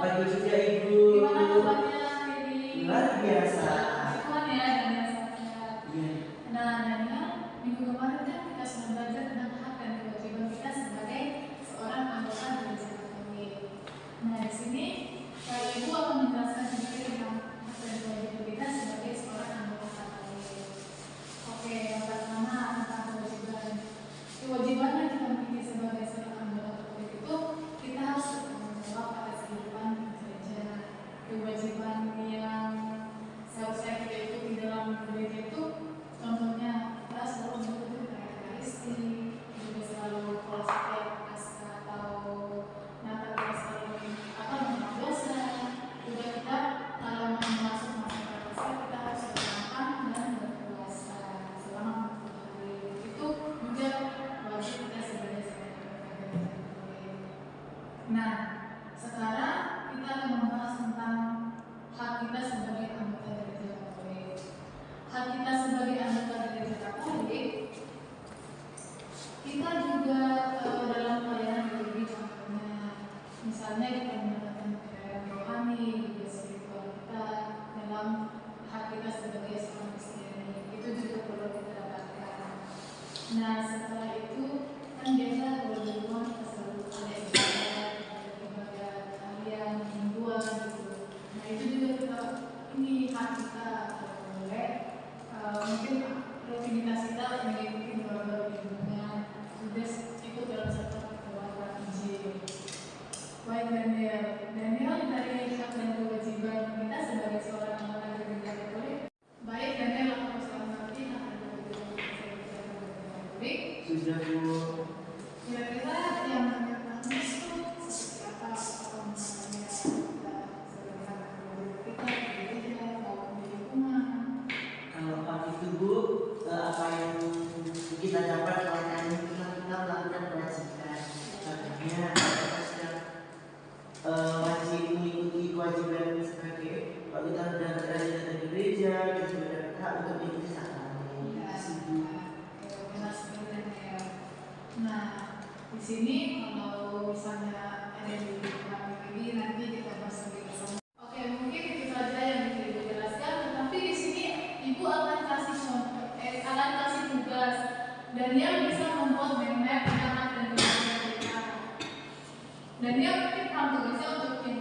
pagi juga Ibu. Gimana kabarnya Dewi? Luar biasa. Tuhan ya, Daniel sehat-sehat. Nah, Daniel, minggu kemarin kan kita sudah belajar tentang hak dan kewajiban kita sebagai seorang anggota gereja Katolik. Nah, di sini Ibu akan menjelaskan sedikit tentang hak dan kewajiban kita sebagai seorang anggota Katolik. Oke, yang pertama tentang kewajiban. Kewajiban yang kita miliki sebagai seorang anggota Katolik itu kita harus bertanggung jawab atas kehidupan gereja. Kewajiban yang seharusnya kita ikuti dalam gereja itu contohnya kita selalu mengikuti perayaan Ekaristi, juga selalu kalau setiap Paskah atau Natal kita selalu membuka puasa. Juga kita kalau mau masuk masa Paskah kita harus bermakan dan berpuasa selama 40 hari. Itu juga wajib kita sebagai seorang anggota gereja. Nah, sekarang kita akan membahas tentang hak kita sebagai anggota gereja Katolik. Hak kita sebagai anggota gereja Katolik, kita juga dalam pelayanan diri, contohnya, misalnya kita mendapatkan pelayanan rohani, juga spiritual kita dalam hak kita sebagai seorang Kristiani, itu juga perlu kita dapatkan. Nah, setelah itu kan biasa kalau di rumah kita selalu ada ibadah harian, mingguan gitu. Nah, itu juga kita ini hak kita boleh mungkin rutinitas kita mengikuti doa-doa di rumah, juga ikut dalam satu keluarga Injil. Baik Daniel dari hak dan kewajiban kita sebagai seorang anggota gereja Katolik. Baik Daniel, apa sudah mengerti hak dan kewajiban kita sebagai anggota Katolik? Sudah Bu. Kira-kira yang pertama itu seperti apa namanya kita sebagai anggota kita di gereja atau di lingkungan? Kalau hak itu Bu, apa yang kita dapat pelayanan kita melakukan kewajiban. Contohnya kita sudah wajib mengikuti kewajiban sebagai kalau kita sudah berada di gereja, kita juga dapat hak untuk mengikuti sakramen. Benar sekali ya. Nah, di sini kalau misalnya ada di lingkungan ini nanti kita bahas lebih bersama. Oke, mungkin itu saja yang bisa Ibu jelaskan. Tetapi di sini Ibu akan kasih contoh, akan kasih tugas dan dia bisa membuat map tentang hak dan kewajiban kita. Dan dia mungkin tugasnya untuk tim